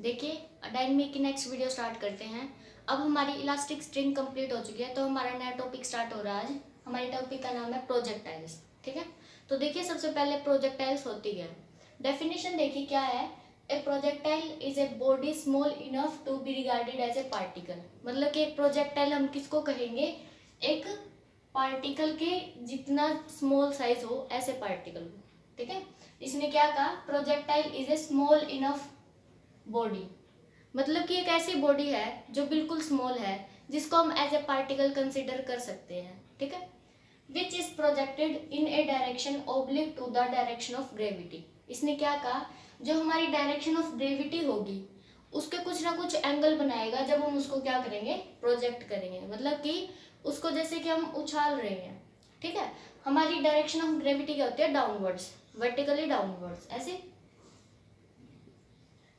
देखिए, डायनेमिक की next video start करते हैं। अब हमारी इलास्टिक स्ट्रिंग कंप्लीट हो चुकी है, तो हमारा नया टॉपिक स्टार्ट हो रहा है आज। हमारे टॉपिक का नाम है प्रोजेक्टाइल्स। ठीक है, तो देखिए सबसे पहले प्रोजेक्टाइल्स होती है। डेफिनेशन देखिए क्या है। A projectile is a body small enough to be regarded as a particle. मतलब कि एक प्रोजेक्टाइल हम किसको कहेंगे? एक पार्टिकल के जितना स्मॉल साइज हो ऐसे पार्टिकल को। ठीक है, इसने क्या कहा? Projectile is A small enough body. मतलब कि एक ऐसी बॉडी है जो बिल्कुल स्मॉल है, जिसको हम एज ए पार्टिकल कंसिडर कर सकते हैं। ठीक है, which is projected in a direction oblique to the direction of gravity. इसने क्या कहा? जो हमारी डायरेक्शन ऑफ ग्रेविटी होगी उसके कुछ ना कुछ एंगल बनाएगा जब हम उसको क्या करेंगे? प्रोजेक्ट करेंगे। मतलब कि उसको जैसे कि हम उछाल रहे हैं। ठीक है, हमारी डायरेक्शन ऑफ ग्रेविटी क्या होती है? डाउनवर्ड्स, वर्टिकली डाउनवर्ड्स ऐसे।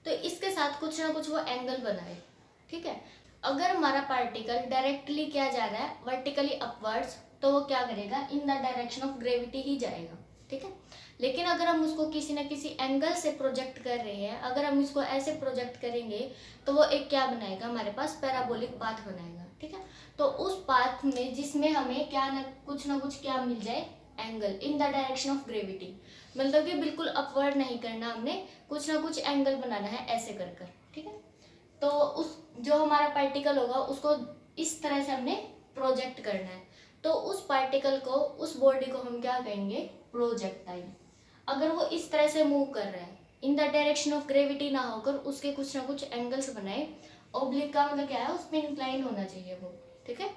तो इसके साथ कुछ ना कुछ वो एंगल बनाए। ठीक है, अगर हमारा पार्टिकल डायरेक्टली क्या जा रहा है? वर्टिकली अपवर्ड्स, तो वो क्या करेगा? In the direction of gravity ही जाएगा। ठीक है, लेकिन अगर हम उसको किसी न किसी एंगल से प्रोजेक्ट कर रहे हैं, अगर हम इसको ऐसे प्रोजेक्ट करेंगे तो वो एक क्या बनाएगा? हमारे पास पैराबोलिक पाथ बनाएगा। ठीक है, तो उस पाथ में जिसमें हमें क्या ना कुछ क्या मिल जाए? Angle in the direction of gravity. मतलब कि बिल्कुल अपवर्ड नहीं करना, हमने कुछ ना कुछ एंगल बनाना है ऐसे कर कर। ठीक है, तो उस जो हमारा पार्टिकल होगा उसको इस तरह से हमने प्रोजेक्ट करना है। तो उस पार्टिकल को, उस बॉडी को हम क्या कहेंगे? प्रोजेक्टाइल। अगर वो इस तरह से मूव कर रहा है, इन द डायरेक्शन ऑफ ग्रेविटी ना होकर उसके कुछ ना कुछ एंगल्स बनाए। ओब्लिक का मतलब क्या है? उसमें इंक्लाइन होना चाहिए वो। ठीक है,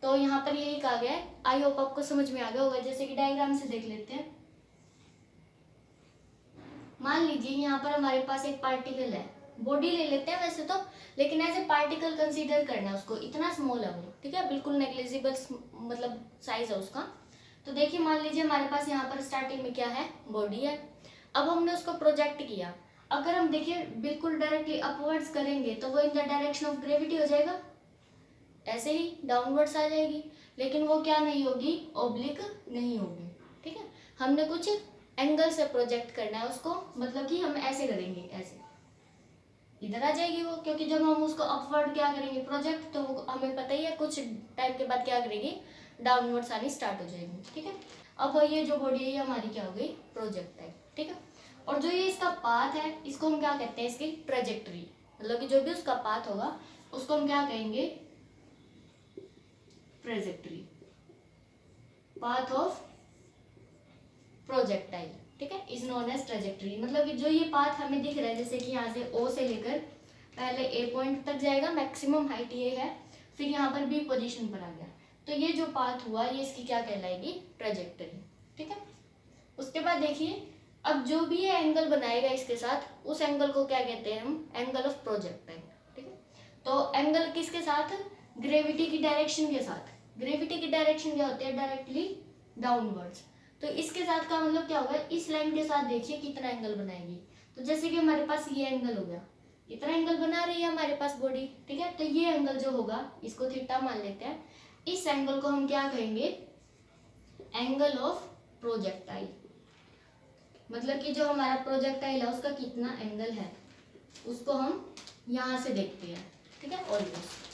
तो यहाँ पर यही कहा गया है। आई होप आपको समझ में आ गया होगा। जैसे कि डायग्राम से देख लेते हैं। मान लीजिए यहाँ पर हमारे पास एक पार्टिकल है, बॉडी ले लेते हैं वैसे तो, लेकिन ऐसे पार्टिकल कंसीडर करना है उसको। इतना स्मॉल है वो। ठीक है, बिल्कुल नेग्लिजिबल मतलब साइज है उसका। तो देखिए मान लीजिए हमारे पास यहाँ पर स्टार्टिंग में क्या है? बॉडी है। अब हमने उसको प्रोजेक्ट किया। अगर हम देखिए बिल्कुल डायरेक्टली अपवर्ड्स करेंगे तो वो इन द डायरेक्शन ऑफ ग्रेविटी हो जाएगा, ऐसे ही डाउनवर्ड्स आ जाएगी। लेकिन वो क्या नहीं होगी? ओब्लिक नहीं होगी। ठीक है, हमने कुछ एंगल से प्रोजेक्ट करना है उसको। मतलब कि हम ऐसे करेंगे, ऐसे इधर आ जाएगी वो, क्योंकि जब हम उसको अपवर्ड क्या करेंगे? प्रोजेक्ट, तो वो हमें पता ही है कुछ टाइम के बाद क्या करेगी? डाउनवर्ड्स आनी स्टार्ट हो जाएगी। ठीक है, अब ये जो बॉडी है ये हमारी क्या हो गई? प्रोजेक्टाइल। ठीक है, और जो ये इसका पाथ है इसको हम क्या कहते हैं? इसकी ट्रेजेक्टरी। मतलब कि जो भी उसका पाथ होगा उसको हम क्या कहेंगे? Trajectory, path of projectile. ठीक है, इज नोन एज ट्रेजेक्टरी। मतलब कि जो ये पाथ हमें दिख रहा है, जैसे कि यहाँ से ओ से लेकर पहले ए पॉइंट तक जाएगा, मैक्सिमम हाइट ये है, फिर यहाँ पर बी पोजीशन पर आ गया, तो ये जो पाथ हुआ ये इसकी क्या कहलाएगी? ट्रेजेक्टरी। ठीक है, उसके बाद देखिए अब जो भी ये एंगल बनाएगा इसके साथ, उस एंगल को क्या कहते हैं हम? Angle of projectile. ठीक है, तो एंगल किसके साथ? ग्रेविटी की डायरेक्शन के साथ। ग्रेविटी की डायरेक्शन क्या होती है? Directly downwards. तो इसके साथ का मतलब क्या होगा? इस लाइन के साथ देखिए कितना एंगल बनाएगी। तो जैसे कि हमारे पास ये एंगल हो गया, इतना एंगल बना रही है हमारे पास बॉडी। ठीक है, तो ये एंगल जो होगा इसको थीटा मान लेते हैं। इस एंगल को हम क्या कहेंगे? Angle of projectile. मतलब कि जो हमारा प्रोजेक्टाइल है उसका कितना एंगल है उसको हम यहाँ से देखते हैं। ठीक है, ऑलमोस्ट।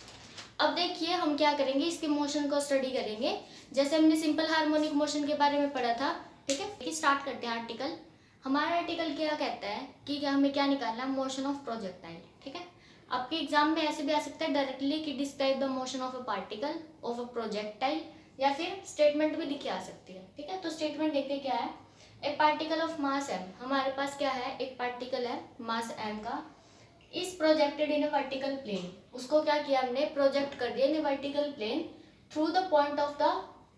अब देखिए हम क्या करेंगे? इसके मोशन को स्टडी करेंगे, जैसे हमने सिंपल हार्मोनिक मोशन के बारे में पढ़ा था। ठीक है, स्टार्ट करते हैं आर्टिकल। हमारा आर्टिकल क्या कहता है कि हमें क्या निकालना है? Motion of projectile. ठीक है, आपके एग्जाम में ऐसे भी आ सकता है डायरेक्टली कि describe the motion of a particle of a projectile, या फिर स्टेटमेंट भी लिखी आ सकती है। ठीक है, तो स्टेटमेंट देखते क्या है? A particle of mass M. हमारे पास क्या है? एक पार्टिकल है मास एम का, is projected in a vertical plane. उसको क्या किया हमने? प्रोजेक्ट कर दिया in a vertical plane through the point of the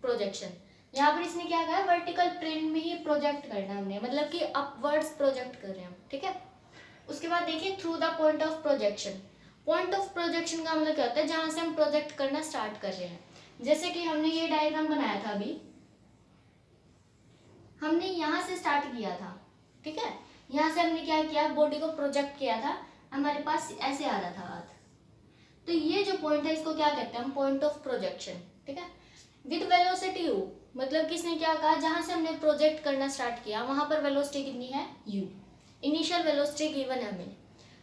projection. यहाँ पर इसने क्या कहा? वर्टिकल प्लेन में ही प्रोजेक्ट करना हमने, मतलब कि अपवर्ड्स प्रोजेक्ट कर रहे हैं हम। ठीक है, उसके बाद देखिए through the point of projection. Point of projection का मतलब क्या होता है? जहां से हम प्रोजेक्ट करना स्टार्ट कर रहे हैं। जैसे कि हमने ये डायग्राम बनाया था अभी, हमने यहाँ से स्टार्ट किया था। ठीक है, यहाँ से हमने क्या किया? बॉडी को प्रोजेक्ट किया था, हमारे पास ऐसे आ रहा था हाथ। तो ये जो पॉइंट है इसको क्या कहते हैं हम? Point of projection. ठीक है, विद वेलोसिटी u। मतलब किसने क्या कहा? जहां से हमने प्रोजेक्ट करना स्टार्ट किया वहां पर वेलोसिटी कितनी है? u। इनिशियल वेलोसिटी गिवन है हमें।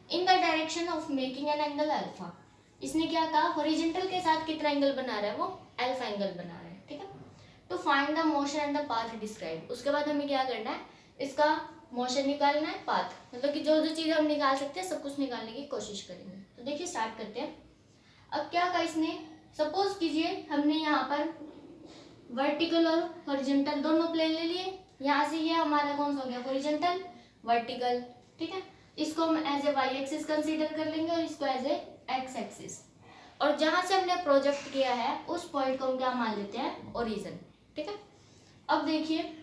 इन the direction of making an angle alpha. इसने क्या कहा, हॉरिजॉन्टल के साथ कितना एंगल बना रहा है, वो अल्फा एंगल बना रहा है, ठीक है। To find the motion and the path describe, उसके बाद हमें क्या करना है, इसका मोशन निकालना है, पाथ मतलब कि जो जो चीज़ हम निकाल सकते हैं सब कुछ निकालने की कोशिश करेंगे। तो देखिए स्टार्ट करते हैं। अब क्या कहा इसने, सपोज कीजिए हमने यहाँ पर वर्टिकल और हॉरिजॉन्टल दोनों प्लेन ले लिए। यहाँ से ये हमारा कौन सा हो गया, हॉरिजॉन्टल, वर्टिकल, ठीक है। इसको हम as a Y axis consider कर लेंगे और इसको एज ए एक्स एक्सिस। और जहाँ से हमने प्रोजेक्ट किया है उस पॉइंट को हम क्या मान लेते हैं, ओरिजिन, ठीक है। अब देखिए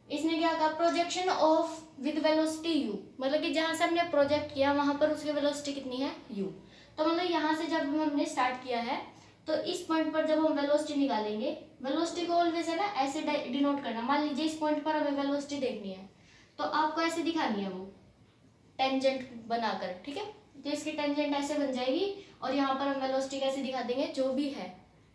इसने क्या कहा, projection of with velocity u, मतलब कि जहाँ से हमने प्रोजेक्ट किया वहां पर उसकी वेलोसिटी कितनी है, u। तो मतलब यहाँ से जब हमने स्टार्ट किया है तो इस पॉइंट पर जब हम वेलोसिटी निकालेंगे, वेलोसिटी को ऑलवेज है ना ऐसे डिनोट करना। मान लीजिए इस पॉइंट पर हमें वेलोसिटी देखनी है तो आपको ऐसे दिखानी है, वो टेंजेंट बनाकर, ठीक है। तो इसकी टेंजेंट ऐसे बन जाएगी और यहाँ पर हम वेलोसिटी कैसे दिखा देंगे, जो भी है,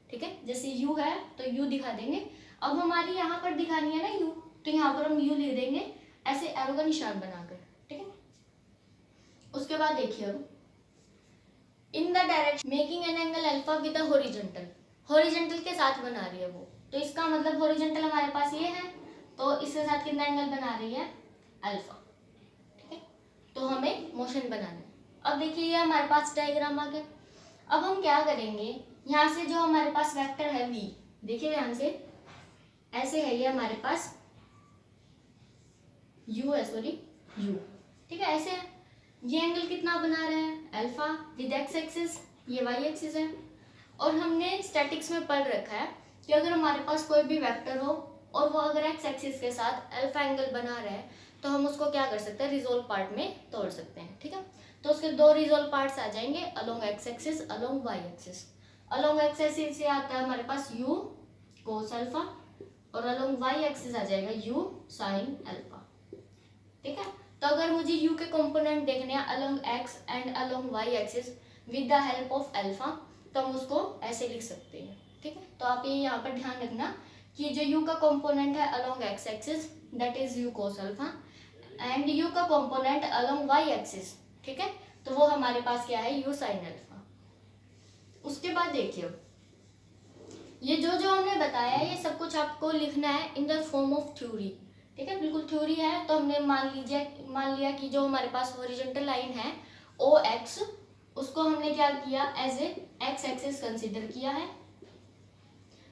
ठीक है। जैसे u है तो u दिखा देंगे। अब हमारी यहाँ पर दिखानी है ना u, तो यहाँ पर हम u लिख देंगे ऐसे एरो का निशान बनाकर, ठीक है। उसके बाद देखिए अब इन the direction making an angle alpha with the horizontal, horizontal के साथ बना रही है वो। तो इसका मतलब हॉरिजॉन्टल हमारे पास ये है तो इसके साथ कितना एंगल बना रही है, अल्फा, ठीक है। तो हमें मोशन बनाना है। अब देखिए ये हमारे पास डायग्राम आ गया। अब हम क्या करेंगे, यहाँ से जो हमारे पास वेक्टर है v, देखिए ध्यान से, ऐसे है ये हमारे पास u है, सॉरी u, ठीक है। ऐसे है, ये एंगल कितना बना रहा है, अल्फा विद एक्स एक्सिस, ये वाई एक्सिस है। और हमने स्टैटिक्स में पढ़ रखा है कि अगर हमारे पास कोई भी वेक्टर हो और वो अगर एक्स एक्सिस के साथ अल्फा एंगल बना रहा है तो हम उसको क्या कर सकते हैं, रिजोल्व पार्ट में तोड़ सकते हैं, ठीक है। तो उसके दो रिजोल्व पार्ट्स आ जाएंगे, along x axis, along y axis. Along x axis से आता है हमारे पास u कोस अल्फा और अलोंग वाई एक्सिस आ जाएगा u साइन अल्फा, ठीक है। तो अगर मुझे u के कंपोनेंट देखने हैं along x and along y axis with the help of alpha, तो हम उसको ऐसे लिख सकते हैं, ठीक है। तो आप ये यहाँ पर ध्यान रखना कि जो u का कंपोनेंट है along x axis that is u cos alpha and u का कंपोनेंट अलोंग y एक्सिस, ठीक है, तो वो हमारे पास क्या है, u sin अल्फा। उसके बाद देखिए ये जो जो हमने बताया ये सब कुछ आपको लिखना है in the form of theory, ठीक है। बिल्कुल थ्योरी है। तो हमने मान लिया कि जो हमारे पास हॉरिजॉन्टल लाइन है ओ एक्स, उसको हमने क्या किया, as a x axis consider किया है।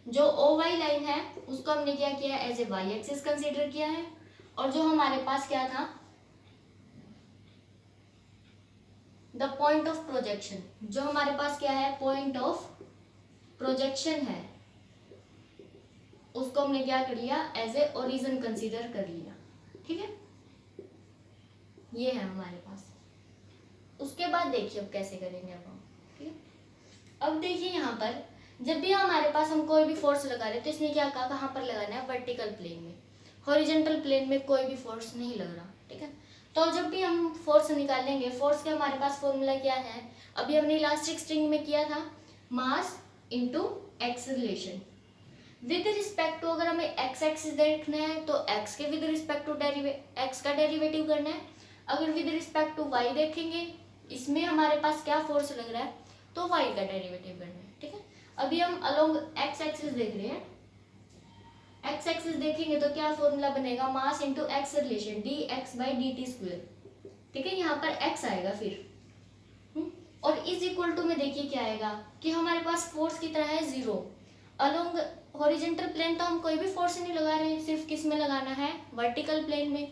जो ओ वाई लाइन है उसको हमने क्या किया, as a Y axis consider किया है। और जो हमारे पास क्या था, द पॉइंट ऑफ प्रोजेक्शन, जो हमारे पास क्या है, पॉइंट ऑफ प्रोजेक्शन है, उसको हमने क्या कर लिया, एज ए ओरिजिन कंसीडर कर लिया, ठीक है। ये है हमारे पास। उसके बाद देखिए अब कैसे करेंगे अब हम, ठीक है। अब देखिए यहाँ पर जब भी हमारे पास हम कोई भी फोर्स लगा रहे हैं तो इसने क्या कहा, कहाँ पर लगाना है, वर्टिकल प्लेन में। हॉरिजॉन्टल प्लेन में कोई भी फोर्स नहीं लग रहा, ठीक है। तो जब भी हम फोर्स निकालेंगे, फोर्स का हमारे पास फॉर्मूला क्या है, अभी हमने इलास्टिक स्ट्रिंग में किया था, mass into acceleration with respect to, अगर हमें एक्स एक्सिस देखना है तो एक्स के विद रिस्पेक्ट टू एक्स का डेरिवेटिव करना है। अगर विद रिस्पेक्ट टू वाई देखेंगे, इसमें हमारे पास क्या फोर्स लग रहा है, तो वाई का डेरिवेटिव करना है, ठीक है। अभी हम अलोंग एक्स एक्सिस देख रहे हैं, एक्स एक्सिस देखेंगे तो क्या फॉर्मूला बनेगा, मास into acceleration D x by d T square, ठीक है। यहाँ पर एक्स आएगा फिर और इज इक्वल टू में देखिए क्या आएगा कि हमारे पास फोर्स कितना है, 0। अलोंग हॉरिजॉन्टल प्लेन तो हम कोई भी फोर्स नहीं लगा रहे हैं, सिर्फ किस में लगाना है, वर्टिकल प्लेन में।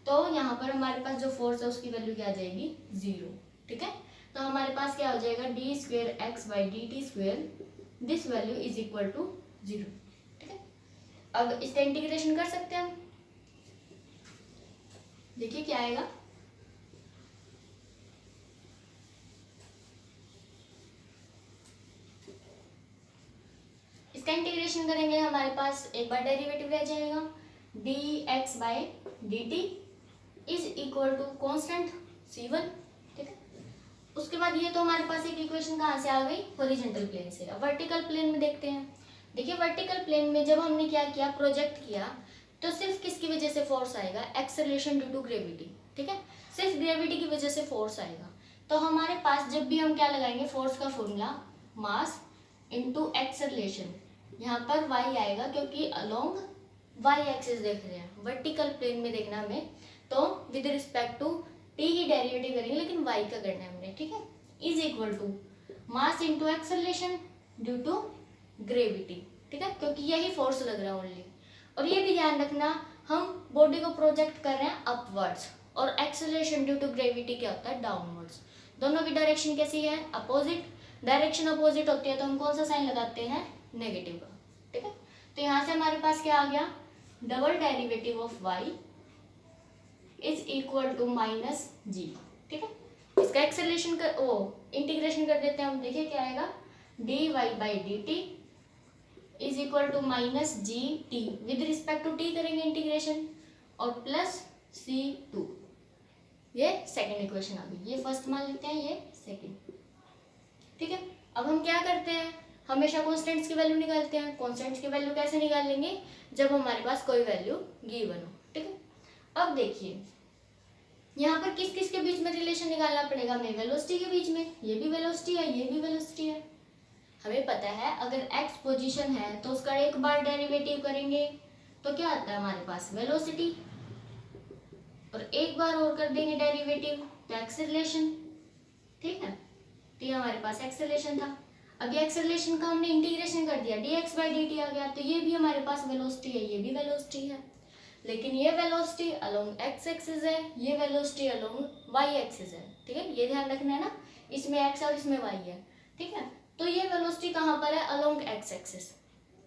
तो यहाँ पर हमारे पास जो फोर्स है उसकी वैल्यू क्या आ जाएगी, 0, ठीक है। तो हमारे पास क्या हो जाएगा, d square x by d t square, this value is equal to 0, ठीक है। अब इसका इंटीग्रेशन कर सकते हैं हम, देखिए क्या आएगा, इसका इंटीग्रेशन करेंगे हमारे पास एक बार डेरिवेटिव रह जाएगा, d x by d t is equal to constant C1, ठीक है। उसके बाद ये तो हमारे पास एक इक्वेशन कहाँ से आ गई, हॉरिजॉन्टल प्लेन से। अब वर्टिकल प्लेन में देखते हैं। देखिए वर्टिकल प्लेन में जब हमने क्या किया, प्रोजेक्ट किया, तो सिर्फ किसकी वजह से फोर्स आएगा, एक्सेलरेशन ड्यू टू ग्रेविटी, ठीक है। सिर्फ ग्रेविटी की वजह से फोर्स आएगा। तो हमारे पास जब भी हम क्या लगाएंगे, फोर्स का फॉर्मूला मास इनटू एक्सेलरेशन, यहाँ पर y आएगा क्योंकि अलोंग y एक्सिस देख रहे हैं, वर्टिकल प्लेन में देखना हमें, तो विद रिस्पेक्ट टू t ही डेरिवेटिव करेंगे लेकिन y का करना है हमने, ठीक है। Is equal to mass into acceleration due to gravity, ठीक है, क्योंकि यही फोर्स लग रहा है ओनली। और ये भी ध्यान रखना, हम बॉडी को प्रोजेक्ट कर रहे हैं अपवर्ड्स, और एक्सेलरेशन ड्यू टू ग्रेविटी क्या होता है, डाउनवर्ड्स। दोनों की डायरेक्शन कैसी है, अपोजिट। डायरेक्शन अपोजिट होती है तो हम कौन सा साइन लगाते हैं, नेगेटिव का, ठीक है। तो यहाँ से हमारे पास क्या आ गया, double derivative of y is equal to minus G, ठीक है। इसका एक्सेलरेशन कर इंटीग्रेशन कर देते हैं हम, देखिए क्या आएगा, dy by d t is equal to minus g t, with respect to t करेंगे इंटीग्रेशन, और प्लस c2। ये सेकेंड इक्वेशन आ गई, ये फर्स्ट मान लेते हैं, ये सेकेंड, ठीक है। अब हम क्या करते हैं, हमेशा कॉन्स्टेंट्स की वैल्यू निकालते हैं। कॉन्स्टेंट्स की वैल्यू कैसे निकाल लेंगे, जब हमारे पास कोई वैल्यू गिवन हो, ठीक है। अब देखिए यहाँ पर किस किस के बीच में रिलेशन निकालना पड़ेगा, हमें वेलोसिटी के बीच में, ये भी वेलोसिटी है, ये भी वेलोसिटी है। हमें पता है अगर x पोजीशन है तो उसका एक बार डेरिवेटिव करेंगे तो क्या आता है हमारे पास, वेलोसिटी, और एक बार और कर देंगे डेरिवेटिव तो एक्सेलरेशन, ठीक है। तो ये हमारे पास एक्सेलरेशन था। अब ये एक्सेलरेशन का हमने इंटीग्रेशन कर दिया, dx बाई dt आ गया, तो ये भी हमारे पास वेलोसिटी है, ये भी वेलोसिटी है, लेकिन ये वेलोसिटी अलोंग x एक्सिस है, ये वेलोसिटी अलोंग y एक्सिस है, ठीक है। ये ध्यान रखना है ना, इसमें x और इसमें y है, ठीक है। तो ये वेलोसिटी कहाँ पर है, अलोंग x एक्सिस,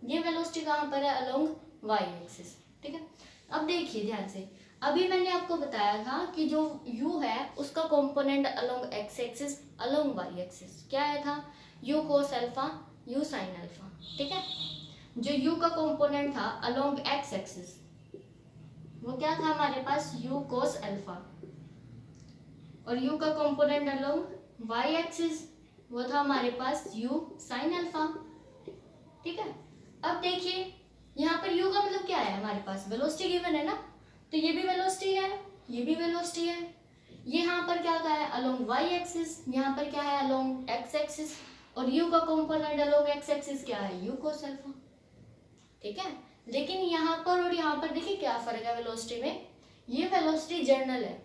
ये वेलोसिटी कहाँ पर है, अलोंग y एक्सिस, ठीक है। अब देखिए ध्यान से, अभी मैंने आपको बताया था कि जो u है उसका component along x axis along y axis क्या आया था, u cos alpha u sin alpha, ठीक है। जो u का कंपोनेंट था अलोंग x एक्सिस वो क्या था हमारे पास, u cos अल्फा, और u का कंपोनेंट अलोंग y एक्सिस वो था हमारे पास u sin अल्फा, ठीक है। अब देखिए यहाँ पर u का मतलब क्या है, हमारे पास वेलोसिटी गिवन है ना, तो ये भी वेलोसिटी है, ये भी वेलोसिटी है। ये यहाँ पर क्या का है, अलोंग y एक्सिस, यहाँ पर क्या है, अलोंग x एक्सिस, और u का कंपोनेंट अलोंग x एक्सिस क्या है, u cos अल्फा, ठीक है। लेकिन यहाँ पर और यहाँ पर देखिए क्या फर्क है वेलोसिटी में, ये वेलोसिटी जर्नल है,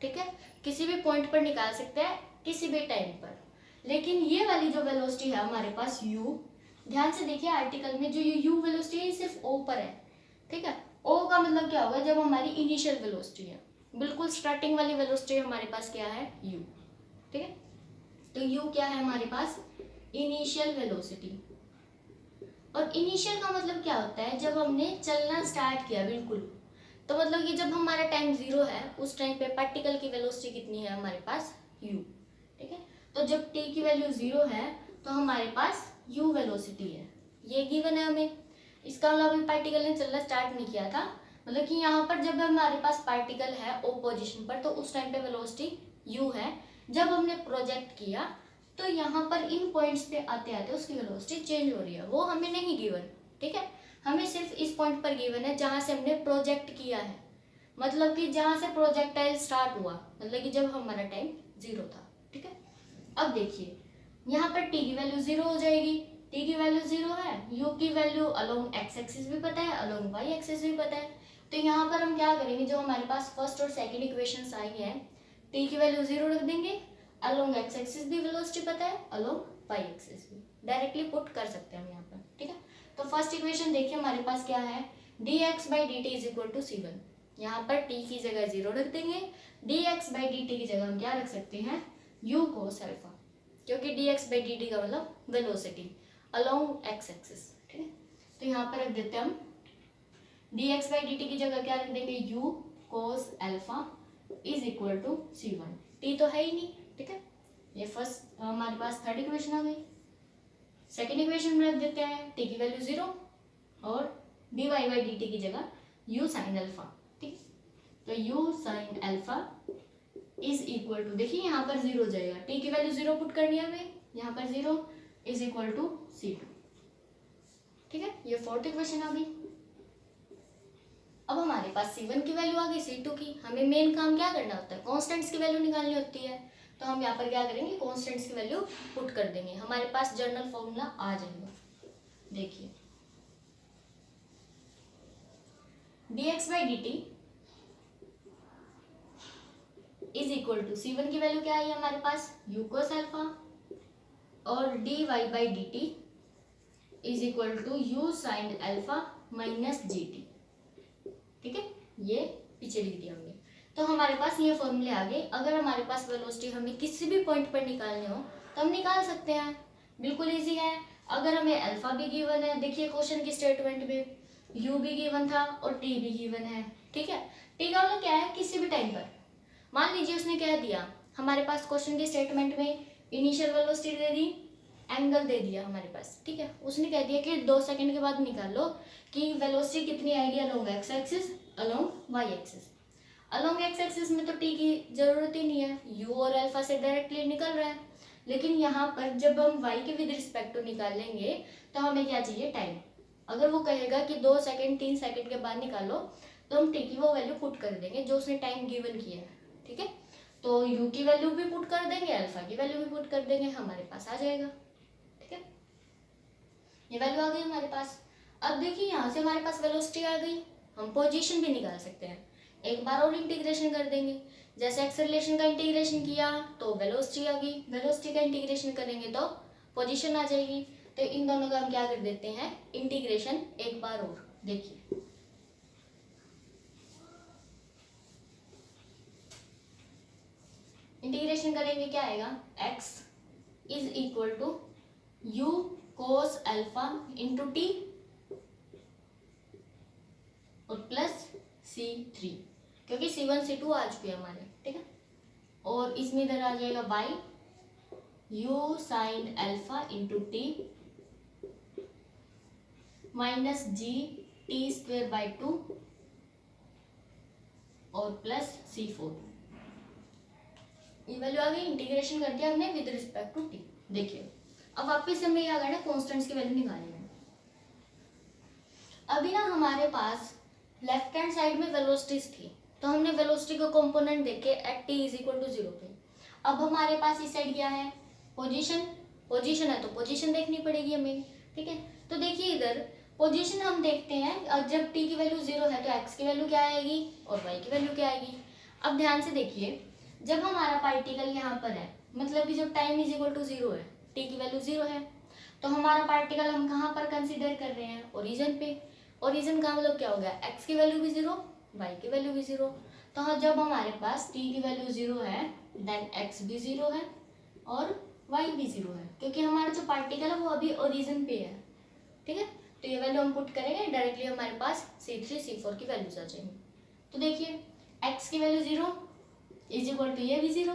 ठीक है, किसी भी पॉइंट पर निकाल सकते हैं किसी भी टाइम पर, लेकिन ये वाली जो वेलोसिटी है हमारे पास u, ध्यान से देखिए आर्टिकल में जो ये u वेलोसिटी है सिर्फ o पर है, ठीक है। o का मतलब क्या होगा, जब हमारी इनिशियल वेलोसिटी है, बिल्कुल स्टार्टिंग वाली वेलोसिटी हमारे पास क्या है, u, ठीक है। तो u क्या है हमारे पास, इनिशियल वेलोसिटी। और इनिशियल का मतलब क्या होता है, जब हमने चलना स्टार्ट किया बिल्कुल, तो मतलब कि जब हमारा टाइम 0 है उस टाइम पे पार्टिकल की वेलोसिटी कितनी है हमारे पास, u, ठीक है। तो जब t की वैल्यू 0 है तो हमारे पास u वेलोसिटी है, ये गिवन है हमें। इसका मतलब अभी पार्टिकल ने चलना स्टार्ट नहीं किया था, मतलब कि यहाँ पर जब हमारे पास पार्टिकल है o पोजिशन पर तो उस टाइम पे वेलोसिटी u है। जब हमने प्रोजेक्ट किया तो यहाँ पर इन पॉइंट्स पे आते आते उसकी वेलोसिटी चेंज हो रही है, वो हमें नहीं गिवन, ठीक है। हमें सिर्फ इस पॉइंट पर गिवन है जहाँ से हमने प्रोजेक्ट किया है, मतलब कि जहाँ से प्रोजेक्टाइल स्टार्ट हुआ, मतलब कि जब हमारा टाइम 0 था, ठीक है। अब देखिए यहाँ पर t की वैल्यू 0 हो जाएगी, t की वैल्यू 0 है, u की वैल्यू अलोंग x एक्सिस भी पता है, अलोंग y एक्सिस भी पता है। तो यहाँ पर हम क्या करेंगे, जो हमारे पास फर्स्ट और सेकंड इक्वेशंस आई हैं, t की वैल्यू 0 रख देंगे, अलोंग x एक्सिस भी वेलोसिटी पता है, अलोंग y एक्सिस भी डायरेक्टली पुट कर सकते हैं हम यहाँ पर, ठीक है। तो फर्स्ट इक्वेशन देखिए हमारे पास क्या है, dx by d t is equal to c1, यहाँ पर t की जगह 0 रख देंगे, dx बाई डी टी की जगह हम क्या रख सकते हैं, u cos अल्फा, क्योंकि dx बाई डी टी का मतलब वेलोसिटी अलोंग x एक्सिस, ठीक है। तो यहाँ पर रख देते हैं हम dx बाई डी टी की जगह क्या रख देंगे, u cos alpha is equal to c1, t तो है ही नहीं, ठीक है। ये फर्स्ट हमारे पास थर्ड इक्वेशन आ गई। सेकेंड इक्वेशन में रख देते हैं t की वैल्यू 0 और dy बाई डी टी की जगह u sin अल्फा, ठीक। तो u sin alpha is equal to, देखिए यहाँ पर 0 हो जाएगा, t की वैल्यू 0 पुट करनी है हमें, यहाँ पर 0 इज इक्वल टू c2, ठीक है। ये फोर्थ इक्वेशन आ गई। अब हमारे पास c1 की वैल्यू आ गई, c2 की, हमें मेन काम क्या करना होता है, कॉन्स्टेंट्स की वैल्यू निकालनी होती है। तो हम यहाँ पर क्या करेंगे, कॉन्स्टेंट्स की वैल्यू पुट कर देंगे, हमारे पास जनरल फॉर्मूला आ जाएगा। देखिए dx by dt is equal to C1 की वैल्यू क्या आई हमारे पास, u cos अल्फा, और dy by dt is equal to u sin alpha minus gt। ठीक है, ये पीछे लिख दिया हमने। तो हमारे पास ये फॉर्मूले आ गए। अगर हमारे पास वेलोसिटी हमें किसी भी पॉइंट पर निकालने हो तो हम निकाल सकते हैं, बिल्कुल इजी है। अगर हमें अल्फा भी गिवन है, देखिए क्वेश्चन की स्टेटमेंट में u भी गिवन था और t भी गिवन है। ठीक है, t का मतलब क्या है, किसी भी टाइम पर। मान लीजिए उसने क्या दिया हमारे पास क्वेश्चन की स्टेटमेंट में, इनिशियल वेलोसिटी दे दी, एंगल दे दिया हमारे पास। ठीक है, उसने कह दिया कि 2 सेकंड के बाद निकाल लो कि वेलोसिटी कितनी आएगी along x axis, along y axis. Along x axis में तो टी की जरूरत ही नहीं है, यू और अल्फा से डायरेक्टली निकल रहा है। लेकिन यहाँ पर जब हम वाई के विद रिस्पेक्ट टू निकालेंगे तो हमें क्या चाहिए, टाइम। अगर वो कहेगा कि 2 सेकंड 3 सेकंड के बाद निकालो तो हम टी की वो वैल्यू पुट कर देंगे जो उसने टाइम गिवन किया है। ठीक है, तो यू की वैल्यू भी पुट कर देंगे, अल्फा की वैल्यू भी पुट कर देंगे, हमारे पास आ जाएगा। ठीक है, ये वैल्यू आ गई हमारे पास। अब देखिए यहाँ से हमारे पास वेलोसिटी आ गई, हम पोजीशन भी निकाल सकते हैं। एक बार और इंटीग्रेशन कर देंगे, जैसे एक्सेलरेशन का इंटीग्रेशन किया तो वेलोसिटी आ गई, वेलोसिटी का इंटीग्रेशन करेंगे तो पोजीशन आ जाएगी। तो इन दोनों का हम क्या कर देते हैं, इंटीग्रेशन एक बार और। देखिए इंटीग्रेशन करेंगे क्या आएगा, x is equal to u cos alpha into t और प्लस C3, क्योंकि C1 C2 आ चुके हैं हमारे। ठीक है, और इसमें इधर आ जाएगा y u sin alpha into T minus g T square by 2 और प्लस C4। ये वैल्यू आ गई, इंटीग्रेशन कर दिया हमने विद रिस्पेक्ट टू टी। देखिए अब वापस हमें क्या करना है, कॉन्स्टेंट्स की वैल्यू निकालनी है। अभी ना हमारे पास लेफ्ट हैंड साइड में वेलोसिटीज थी, तो हमने वेलोसिटी का कंपोनेंट देखे at t is equal to 0 पे। अब हमारे पास इस साइड क्या है, पोजीशन। पोजीशन है तो पोजीशन देखनी पड़ेगी हमें। ठीक है, तो देखिए इधर पोजीशन हम देखते हैं, जब टी की वैल्यू 0 है तो एक्स की वैल्यू क्या आएगी और वाई की वैल्यू क्या आएगी। अब ध्यान से देखिए, जब हमारा पार्टिकल यहाँ पर है, मतलब कि जब टाइम इज इक्वल टू 0 है, टी की वैल्यू 0 है, तो हमारा पार्टिकल हम कहाँ पर कंसिडर कर रहे हैं, ओरिजिन पे। ओरिजिन का मतलब क्या हो गया, एक्स की वैल्यू भी 0, वाई की वैल्यू भी 0। तो हाँ, जब हमारे पास टी की वैल्यू 0 है देन एक्स भी 0 है और वाई भी 0 है, क्योंकि हमारा जो पार्टिकल है वो अभी ओरिजिन पे है। ठीक है, तो ये वैल्यू हम पुट करेंगे, डायरेक्टली हमारे पास C3 C4 की वैल्यूज आ जाएंगी। तो देखिए एक्स की वैल्यू 0 इज इक्वल टू ये भी 0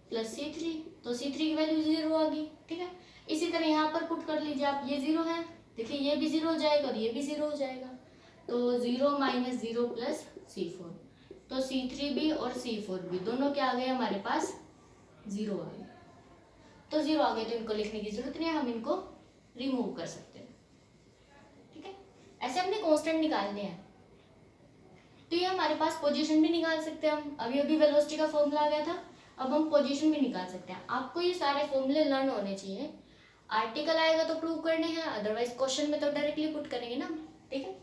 प्लस C3, तो C3 की वैल्यू 0 आ गई। ठीक है, इसी तरह यहाँ पर पुट कर लीजिए आप, ये 0 है, देखिए ये भी 0 हो जाएगा और ये भी 0 हो जाएगा, तो 0 माइनस 0 प्लस C4, तो C3 भी और C4 भी दोनों क्या आ गए हमारे पास, 0 आ गए। तो 0 आ गए तो इनको लिखने की जरूरत नहीं है, हम इनको रिमूव कर सकते हैं। ठीक है, ऐसे हमने कांस्टेंट निकालने हैं। तो ये हमारे पास पोजीशन भी निकाल सकते हैं हम, अभी अभी वेलोसिटी का फॉर्मूला आ गया था, अब हम पोजीशन भी निकाल सकते हैं। आपको ये सारे फॉर्मूले लर्न होने चाहिए, आर्टिकल आएगा तो प्रूव करने हैं, अदरवाइज क्वेश्चन में तो डायरेक्टली पुट करेंगे ना। ठीक है,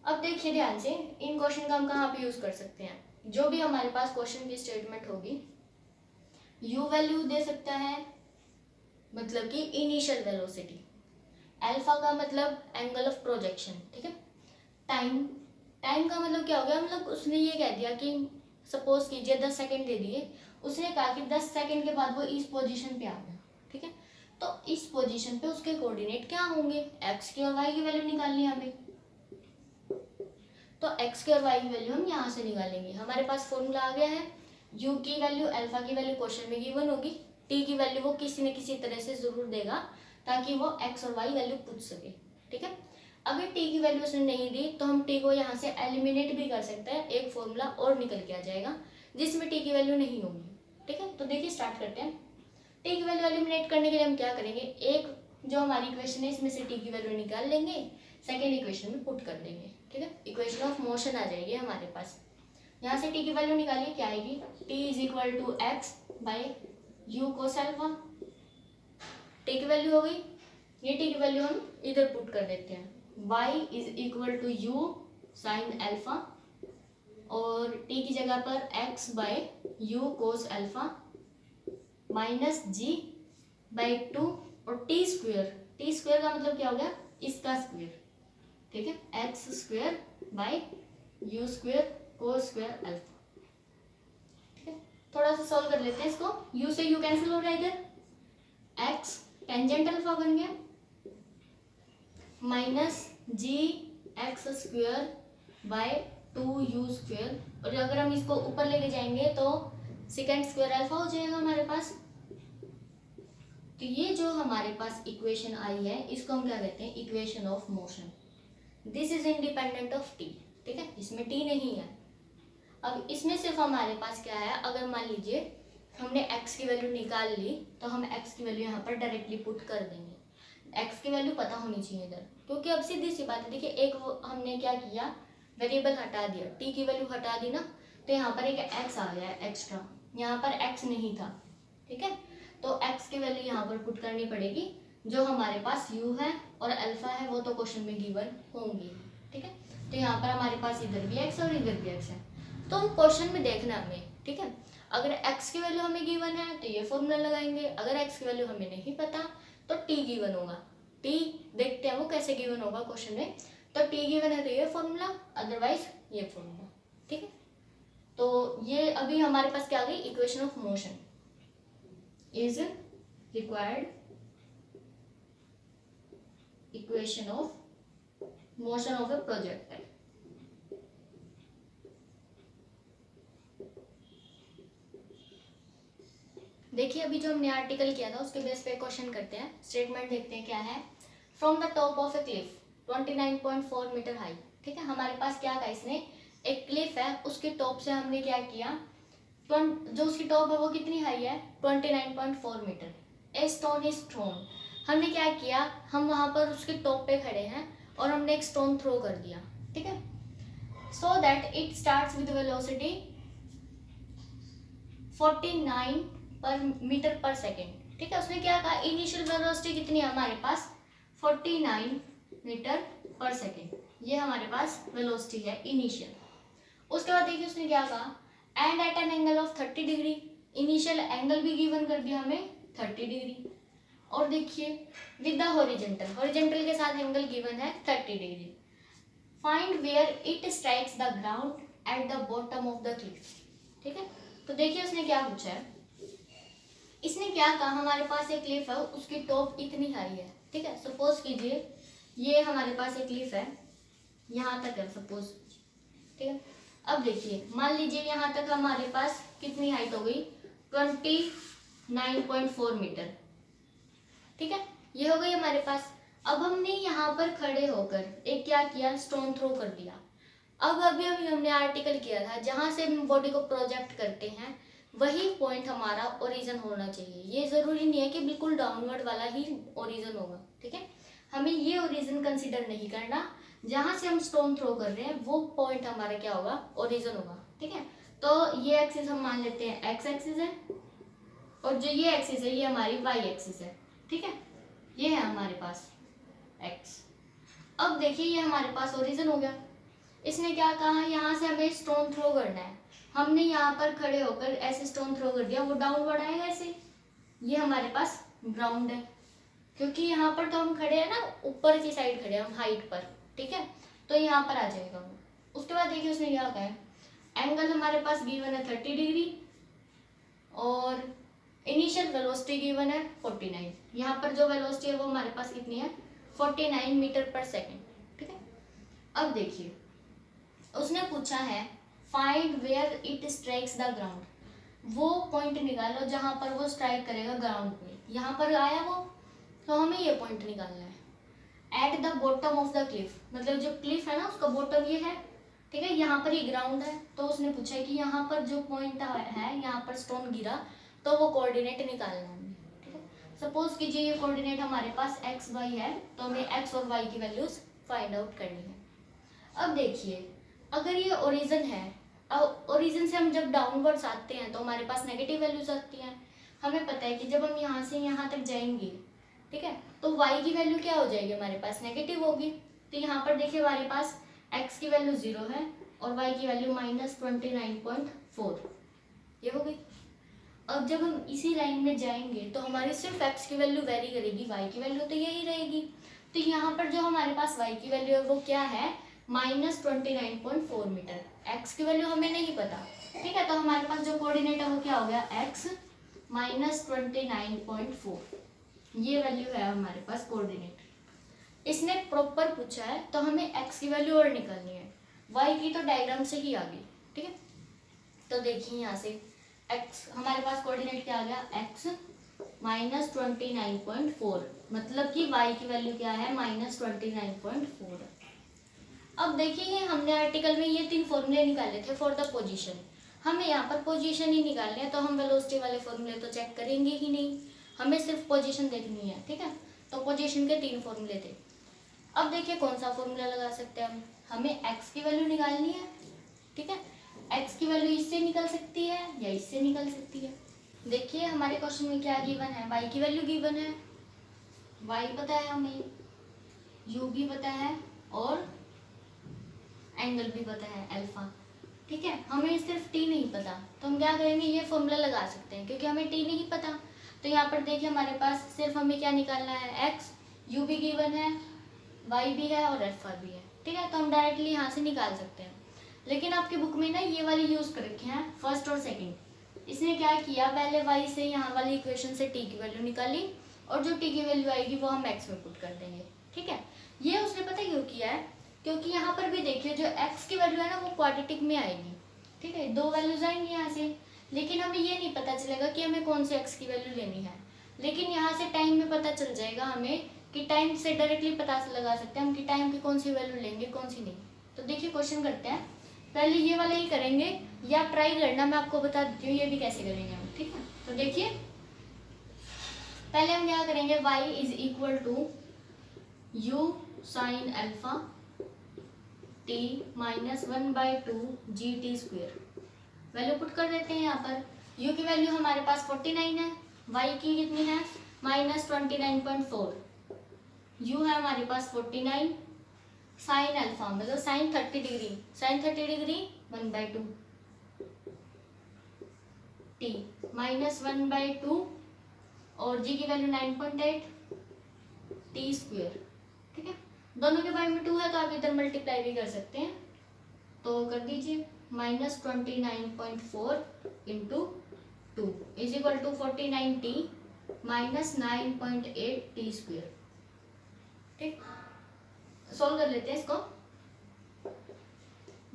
अब देखिए ध्यान से, इन क्वेश्चन का हम कहाँ पे यूज कर सकते हैं, जो भी हमारे पास क्वेश्चन की स्टेटमेंट होगी, यू वैल्यू दे सकता है मतलब कि इनिशियल वेलोसिटी, अल्फा का मतलब एंगल ऑफ प्रोजेक्शन। ठीक है, टाइम, टाइम का मतलब क्या हो गया, मतलब उसने ये कह दिया कि सपोज कीजिए 10 सेकंड दे दिए, उसने कहा कि 10 सेकंड के बाद वो इस पोजीशन पे आ गया। ठीक है, तो इस पोजीशन पे उसके कोऑर्डिनेट क्या होंगे, एक्स की और वाई की वैल्यू निकालनी है हमें, तो एक्स की और वाई की वैल्यू हम यहाँ से निकालेंगे। हमारे पास फॉर्मूला आ गया है, यू की वैल्यू, अल्फा की वैल्यू क्वेश्चन में गिवन होगी, टी की वैल्यू वो किसी न किसी तरह से जरूर देगा ताकि वो एक्स और वाई वैल्यू पूछ सके। ठीक है, अगर टी की वैल्यू उसने नहीं दी तो हम टी को यहाँ से एलिमिनेट भी कर सकते हैं, एक फॉर्मूला और निकल के आ जाएगा जिसमें टी की वैल्यू नहीं होगी। ठीक है, तो देखिए स्टार्ट करते हैं। टी की वैल्यू एलिमिनेट करने के लिए हम क्या करेंगे, एक जो हमारी इक्वेशन है इसमें से टी की वैल्यू निकाल लेंगे, सेकेंड इक्वेशन में पुट कर देंगे। ठीक है, इक्वेशन ऑफ मोशन आ जाएगी हमारे पास, यहाँ से टी की वैल्यू निकालिए, क्या आएगी, t is equal to x by u cos alpha. T की वैल्यू हो गई, ये टी की वैल्यू हम इधर पुट कर देते हैं, y is equal to u sine alpha, और टी की जगह पर x by u cos alpha minus g by 2, और टी स्क्वेयर का मतलब क्या हो गया, इसका स्क्वेयर, ठीक है, x square by you square cos square alpha. ठीक है, थोड़ा सा सॉल्व कर लेते हैं इसको। u से u कैंसिल हो रहा है इधर, x टेंजेंट अल्फा बन गया minus g x square by 2u square, और अगर हम इसको ऊपर लेके जाएंगे तो सेकेंड स्क्वेयर अल्फा हो जाएगा हमारे पास। तो ये जो हमारे पास इक्वेशन आई है इसको हम क्या कहते हैं, equation of motion. This is independent of T, ठीक है, इसमें टी नहीं है। अब इसमें सिर्फ हमारे पास क्या है, अगर मान लीजिए हमने x की वैल्यू निकाल ली तो हम x की वैल्यू यहाँ पर डायरेक्टली पुट कर देंगे। x की वैल्यू पता होनी चाहिए इधर, क्योंकि अब सीधी सी बात है, देखिए एक हमने क्या किया, वेरिएबल हटा दिया, t की वैल्यू हटा दी ना, तो यहाँ पर एक x आ गया एक्स्ट्रा, यहाँ पर x नहीं था, ठीक है, तो x की वैल्यू यहाँ पर पुट करनी पड़ेगी। जो हमारे पास u है और अल्फा है वो तो क्वेश्चन में गिवन होंगी, ठीक है, तो यहाँ पर हमारे पास इधर भी x और इधर भी x है, तो हम क्वेश्चन में देखना हमें, ठीक है, अगर x की वैल्यू हमें गिवन है तो ये फॉर्मूला लगाएंगे, अगर x की वैल्यू हमें नहीं पता तो t गिवन होगा। t देखते हैं वो कैसे गिवन होगा क्वेश्चन में, तो t गिवन है तो ये फॉर्मूला, अदरवाइज ये फॉर्मूला, ठीक है। तो ये अभी हमारे पास क्या आ गई, equation of motion is required, equation of motion of A projectile. देखिए अभी जो हमने आर्टिकल किया था उसके बेस पे क्वेश्चन करते हैं। स्टेटमेंट देखते हैं क्या है, from the top of a cliff 29.4 metre high, ठीक है, हमारे पास क्या था, इसने एक क्लिफ है उसके टॉप से हमने क्या किया, जो उसकी टॉप है वो कितनी हाई है, 29.4 metre. A stone is thrown, हमने क्या किया, हम वहां पर उसके टॉप पे खड़े हैं और हमने एक स्टोन थ्रो कर दिया, ठीक है, so that it starts with velocity 49 पर मीटर पर सेकेंड, ठीक है, उसने क्या कहा, इनिशियल वेलोसिटी कितनी है हमारे पास, 49 मीटर पर सेकेंड, ये हमारे पास वेलोसिटी है इनिशियल। उसके बाद देखिए उसने क्या कहा, and at an angle of 30 degree, initial angle भी गिवन कर दिया हमें 30 डिग्री, और देखिए विद द हॉरिजॉन्टल के साथ एंगल गिवन है 30 degree. Find where it strikes the ground at the bottom of the cliff, ठीक है, तो देखिए उसने क्या पूछा है, इसने क्या कहा, हमारे पास एक क्लिफ है उसकी टॉप इतनी हाई है, ठीक है, सपोज कीजिए ये हमारे पास एक क्लिफ है यहाँ तक है सपोज, ठीक है, अब देखिए मान लीजिए यहाँ तक हमारे पास कितनी हाइट हो गई, 29.4 मीटर, ठीक है, ये हो गई हमारे पास। अब हमने यहाँ पर खड़े होकर एक क्या किया, स्टोन थ्रो कर दिया। अब अभी हमने आर्टिकल किया था जहाँ से हम बॉडी को प्रोजेक्ट करते हैं वही पॉइंट हमारा ओरिजिन होना चाहिए, ये जरूरी नहीं है कि बिल्कुल डाउनवर्ड वाला ही ओरिजिन होगा, ठीक है, हमें ये ओरिजिन कंसीडर नहीं करना, जहाँ से हम स्टोन थ्रो कर रहे हैं वो पॉइंट हमारा क्या होगा, ओरिजिन होगा, ठीक है। तो ये एक्सिस हम मान लेते हैं एक्स एक्सिस है, और जो ये एक्सिस है ये हमारी वाई एक्सिस है, ठीक है, ये है हमारे पास एक्स। अब देखिए ये हमारे पास ओरिजिन हो गया। इसने क्या कहा, यहाँ से हमें स्टोन थ्रो करना है, हमने यहाँ पर खड़े होकर ऐसे स्टोन थ्रो कर दिया, वो डाउनवर्ड आएगा ऐसे, ये हमारे पास ग्राउंड है, क्योंकि यहाँ पर तो हम खड़े हैं ना, ऊपर की साइड खड़े हैं हम हाइट पर, ठीक है, तो यहाँ पर आ जाएगा वो। उसके बाद देखिए उसने क्या कहा है, एंगल हमारे पास गिवन है 30 डिग्री और इनिशियल वेलोसिटी गिवन है 49, यहाँ पर जो वेलोसिटी है वो हमारे पास कितनी है, 49 मीटर पर सेकेंड, ठीक है। अब देखिए उसने पूछा है find where it strikes the ground, वो पॉइंट निकालो जहाँ पर वो स्ट्राइक करेगा ग्राउंड पे, यहाँ पर आया वो, तो हमें ये पॉइंट निकालना है। Eight the bottom of the Cliff, मतलब जो क्लिफ है ना उसका बॉटम ये है, ठीक है, यहाँ पर ये ग्राउंड है, तो उसने पूछा है कि यहाँ पर जो पॉइंट है, यहाँ पर स्टोन गिरा तो वो कोऑर्डिनेट निकालना है, ठीक है। सपोज कीजिए ये कोऑर्डिनेट हमारे पास एक्स वाई है, तो हमें एक्स और वाई की वैल्यूज फाइंड आउट करनी है। अब देखिए अगर ये ओरिजिन है ओरिजिन से हम जब डाउनवर्ड्स आते हैं तो हमारे पास नेगेटिव वैल्यूज आती हैं। हमें पता है कि जब हम यहाँ से यहाँ तक जाएंगे, ठीक है, तो y की वैल्यू क्या हो जाएगी, हमारे पास नेगेटिव होगी। तो यहाँ पर देखिए हमारे पास x की वैल्यू 0 है और y की वैल्यू -29.4, ये हो गई। अब जब हम इसी लाइन में जाएंगे तो हमारी सिर्फ x की वैल्यू वेरी करेगी, y की वैल्यू तो यही रहेगी। तो यहाँ पर जो हमारे पास y की वैल्यू है वो क्या है, -29.4 मीटर। x की वैल्यू हमें नहीं पता, ठीक है, तो हमारे पास जो कोऑर्डिनेट है वो क्या हो गया, x -29.4, ये वैल्यू है हमारे पास कोऑर्डिनेट। इसने प्रॉपर पूछा है तो हमें x की वैल्यू और निकालनी है, y की तो डायग्राम से ही आ गई, ठीक है। तो देखिए यहाँ से x हमारे पास कोऑर्डिनेट क्या आ गया, x -29.4, मतलब कि y की वैल्यू क्या है, -29.4। अब देखिए हमने आर्टिकल में ये 3 फॉर्मूले निकाले थे फॉर द पोजीशन, हमें यहाँ पर पोजीशन ही निकालनी है, तो हम वेलोसिटी वाले फॉर्मूले तो चेक करेंगे ही नहीं, हमें सिर्फ पोजीशन देखनी है, ठीक है। तो पोजीशन के 3 फॉर्मूले थे। अब देखिए कौन सा फॉर्मूला लगा सकते हैं हम, हमें x की वैल्यू निकालनी है, ठीक है। x की वैल्यू इससे निकल सकती है या इससे निकल सकती है। देखिए हमारे क्वेश्चन में क्या गिवन है, y की वैल्यू गिवन है, y पता है हमें, u भी पता है और एंगल भी पता है अल्फा, ठीक है। हमें सिर्फ t नहीं पता, तो हम क्या करेंगे, ये फॉर्मूला लगा सकते हैं क्योंकि हमें t नहीं पता। तो यहाँ पर देखिए हमारे पास सिर्फ हमें क्या निकालना है, x, u भी गिवन है, y भी है और अल्फा भी है, ठीक है। तो हम डायरेक्टली यहाँ से निकाल सकते हैं। लेकिन आपकी बुक में ना ये वाली यूज कर रखे हैं फर्स्ट और सेकंड। इसने क्या किया, पहले y से यहाँ वाली इक्वेशन से t की वैल्यू निकाली और जो t की वैल्यू आएगी वो हम x में पुट कर देंगे, ठीक है। ये उसने पता क्यों किया है, क्योंकि यहाँ पर भी देखिए जो x की वैल्यू है ना वो क्वाड्रेटिक में आएगी, ठीक है, 2 वैल्यूज आएंगी यहाँ से, लेकिन हमें ये नहीं पता चलेगा कि हमें कौन सी x की वैल्यू लेनी है। लेकिन यहाँ से टाइम में पता चल जाएगा हमें कि टाइम से डायरेक्टली पता लगा सकते हैं हम कि टाइम की कौन सी वैल्यू लेंगे कौन सी नहीं। तो देखिए क्वेश्चन करते हैं, पहले ये वाला ही करेंगे या ट्राई करना, मैं आपको बता देती हूँ ये भी कैसे करेंगे हम, ठीक है। तो देखिए पहले हम क्या करेंगे, y is equal to u sine alpha t -1/2 gt², value put कर देते हैं यहाँ पर। u की वैल्यू हमारे पास 49 है, y की कितनी है, -29.4, u है हमारे पास 49, साइन अल्फा मतलब sine 30 degree, sine 30 degree 1/2 t -1/2 और g की वैल्यू 9.8 t², ठीक है। दोनों के बारे में 2 है तो आप इधर मल्टीप्लाई भी कर सकते हैं, तो कर दीजिए -29.4 into 2 is equal to 49t -9.8 t², ठीक। सोल्व कर लेते हैं इसको,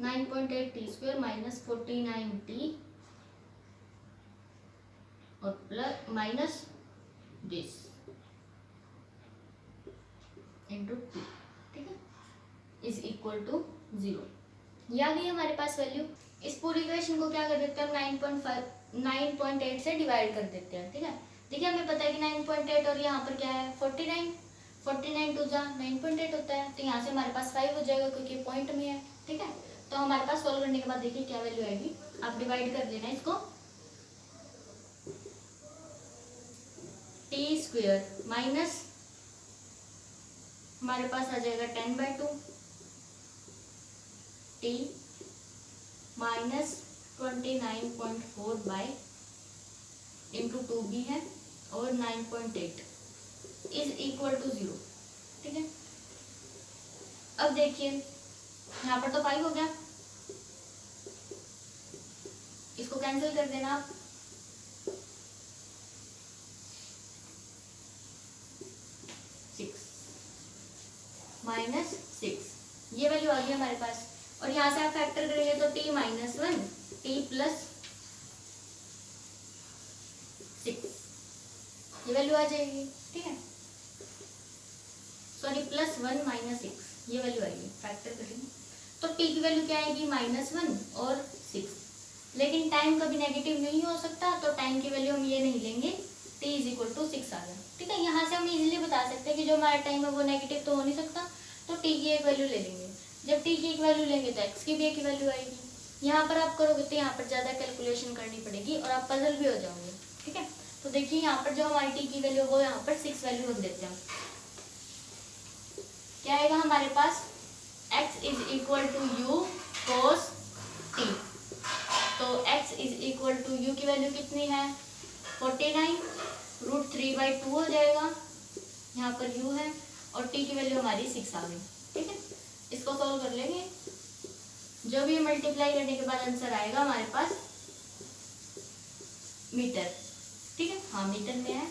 9.8 t² -49t और प्लस माइनस दिस इंटू 2, ठीक है, इज इक्वल टू 0। ये आ गई हमारे पास वैल्यू। इस पूरी इक्वेशन को क्या कर देते हैं, 9.8 से डिवाइड कर देते हैं, ठीक है। देखिए हमें पता है कि 9.8 और यहाँ पर क्या है 49 टू जा 9.8 होता है, तो यहाँ से हमारे पास 5 हो जाएगा क्योंकि पॉइंट में है, ठीक है। तो हमारे पास सॉल्व करने के बाद देखिए क्या वैल्यू आएगी, आप डिवाइड कर देना इसको, t² माइनस हमारे पास आ जाएगा 10/2 t -29.4 बाई इंटू 2 भी है और 9.8 इज इक्वल टू 0, ठीक है। अब देखिए यहाँ पर तो 5 हो गया, इसको कैंसिल कर देना आप, -6 ये वैल्यू आ गई हमारे पास। और यहाँ से आप फैक्टर करेंगे तो t -1 t + 6 ये वैल्यू आ जाएगी, ठीक है। सॉरी +1 -6 ये वैल्यू आएगी, फैक्टर करेंगे तो t की वैल्यू क्या आएगी, -1 और 6। लेकिन टाइम कभी नेगेटिव नहीं हो सकता, तो टाइम की वैल्यू हम ये नहीं लेंगे, t = 6 आ गया, ठीक है। यहाँ से हम इजीली बता सकते हैं कि जो हमारा टाइम है वो नेगेटिव तो हो नहीं सकता, तो t की एक वैल्यू ले लेंगे। जब t की एक वैल्यू लेंगे तो x की भी एक वैल्यू आएगी, यहाँ पर आप करोगे तो यहाँ पर ज़्यादा कैलकुलेशन करनी पड़ेगी और आप पजल भी हो जाओगे। ठीक है, तो देखिए यहाँ पर जो हमारी टी की वैल्यू वो यहाँ पर 6 वैल्यू रख देते हैं। क्या आएगा हमारे पास, x is equal to u cos t. तो x is equal to u की वैल्यू कितनी है 49, √3/2 हो जाएगा, यहाँ पर u है, और t की वैल्यू हमारी 6 आ गई। ठीक है, इसको सॉल्व कर लेंगे, जो भी मल्टीप्लाई करने के बाद आंसर आएगा हमारे पास मीटर। ठीक है, हाँ मीटर में है,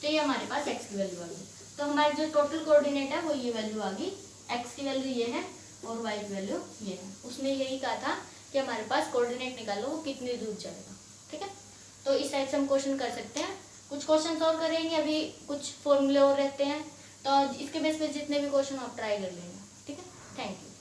तो ये हमारे पास x की वैल्यू आ गई। तो हमारे जो टोटल कोऑर्डिनेट है वो ये वैल्यू आ गई, x की वैल्यू ये है और y की वैल्यू ये है। उसमें यही कहा था कि हमारे पास कोऑर्डिनेट निकालो वो कितनी दूर जाएगा। ठीक है, तो इस टाइप से हम क्वेश्चन कर सकते हैं। कुछ क्वेश्चन और करेंगे, अभी कुछ फॉर्मूले और रहते हैं, तो इसके बेस पे जितने भी क्वेश्चन आप ट्राई कर लेंगे। ठीक है, थैंक यू।